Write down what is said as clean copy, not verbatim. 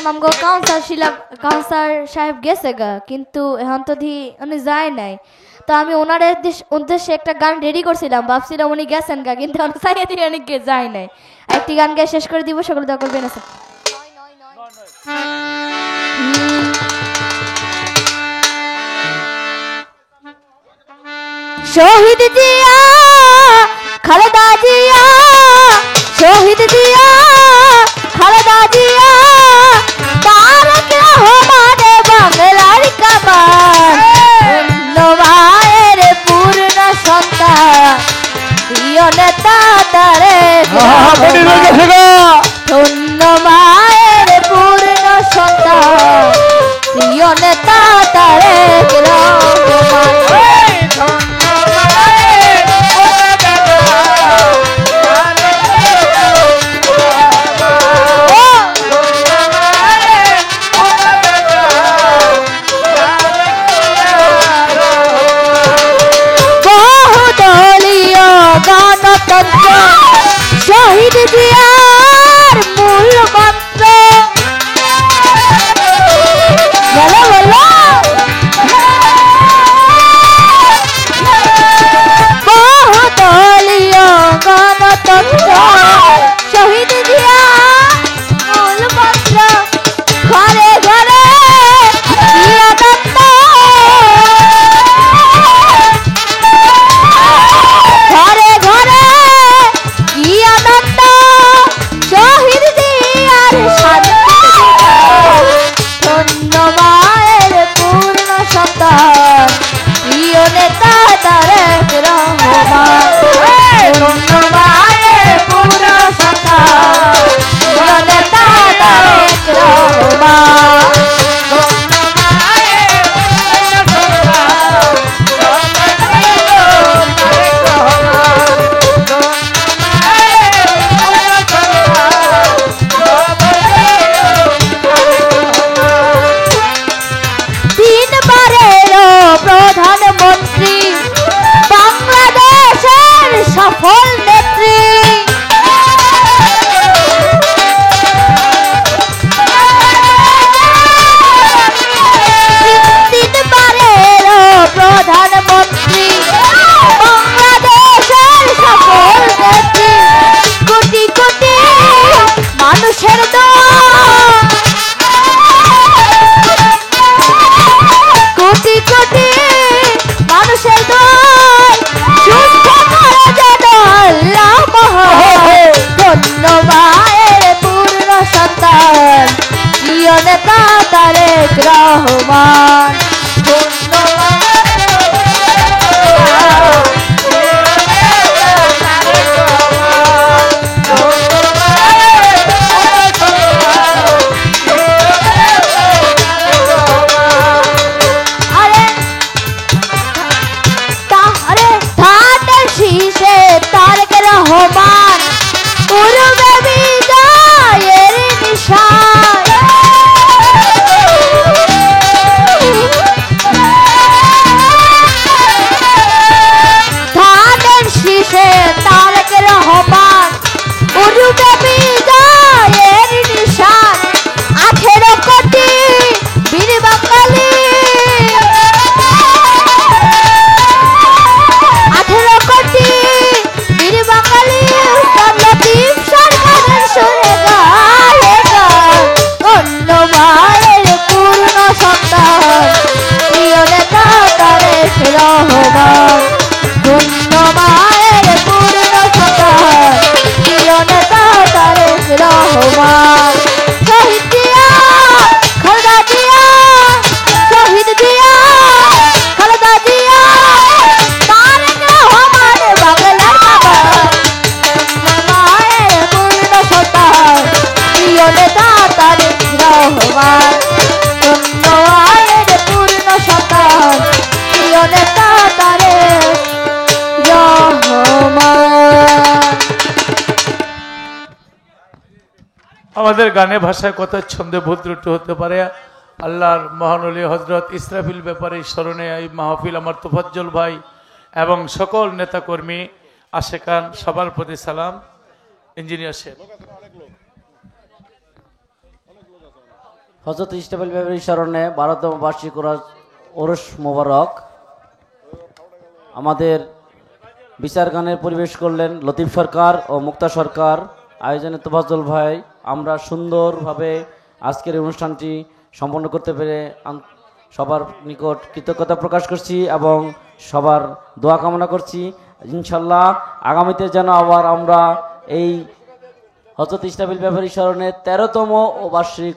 দেখলাম আমগো কাউন্সার সাহেব গেছে গা, কিন্তু এখন তো উনি যায় নাই। তো আমি ওনার উদ্দেশ্যে একটা গান রেডি করছিলাম, ভাবছিলাম উনি গেছেন গা, কিন্তু সাইয়ে দিয়ে অনেক যায় নাই। একটি গান গিয়ে শেষ করে দিব, সকলে দোয়া করবেন। আছে শহীদ জিয়া, খালেদা জিয়া, শহীদ জিয়া, খালেদা জিয়া, তারেক রহমানে বাংলার কামান, অন্য মায়ের পূর্ণ সন্তান, প্রিয় নেতা তারেক রহমান, অন্য মায়ের পূর্ণ সন্তান, প্রিয় নেতা তারেক রহমান। শহীদ জিয়ার মূল মন্ত্র, বলো বলো, বহুদলীয় গণতন্ত্র, শহীদ জিয়ার মূল মন্ত্র, ঘরে ঘরে আনন্দ, ঘরে ঘরে কি আনন্দ, শহীদ জিয়ার শান্তি, ধন্য মায়ের পূর্ণ সন্তান, প্রিয় নেতা তারেক রহমান, ধন্য মায়ের পূর্ণ সন্তান, প্রিয় নেতা তারেক রহমান। প্রধানমন্ত্রী, বাংলাদেশের সফল নেত্রী, তিনবারের প্রধানমন্ত্রী, বাংলাদেশের সফল নেত্রী, কোটি কোটি মানুষের দোয়া, কোটি কোটি মানুষের দোয়ায় সুস্থ করে যেন আল্লাহ মহান, ধন্য মায়ের পূর্ণ সন্তান, প্রিয় নেতা তারেক রহমান, ধন্য তারেক রহমান, পূর্বে বিজয়ের নিশান, ধানের শীষে তারেক রহমান, পূর্বে বিজয়ের নিশান, 18 কোটি বীর বাঙালি, 18 কোটি বীর বাঙালি, লতিফ সরকারের সুরে গায়ে গান, অন্য মায়ের পূর্ণ সন্তান, প্রিয় নেতা তারেক রহমান, অন্য মায়ের পূর্ণ সন্তান, প্রিয় নেতা তারেক রহমান। শহীদ জিয়া, খালেদা জিয়া, শহীদ জিয়া, খালেদা জিয়া, তারেক রহমান বাংলার কামান, মায়ের পূর্ণ সন্তান, প্রিয় নেতা তারেক রহমান, ধন্য মায়ের পূর্ণ সন্তান, প্রিয় নেতা তারেক রহমান। আমাদের গানে ভাষায় কথা ছন্দে ভুল ত্রুটি হতে পারে, আল্লাহর মহানলী হজরত ইসরাফিল ব্যাপারে স্মরণে এই মাহফিল আমার তোফাজ্জল ভাই এবং সকল নেতাকর্মী আশেকান সবার প্রতি সালাম। ইঞ্জিনিয়ার সাহেব হযরত ইসরাফিল ব্যাপারী স্মরণে 12তম বার্ষিক ওরস মোবারক। আমাদের বিচার গানের পরিবেশ করলেন লতিফ সরকার ও মুক্তা সরকার, আয়োজনে তোফাজ্জল ভাই। আমরা সুন্দরভাবে আজকের এই অনুষ্ঠানটি সম্পন্ন করতে পেরে সবার নিকট কৃতজ্ঞতা প্রকাশ করছি এবং সবার দোয়া কামনা করছি। ইনশাল্লাহ আগামীতে যেন আবার আমরা এই হযরত ইসরাফিল ব্যাপারী স্মরণে 13তম ও বার্ষিক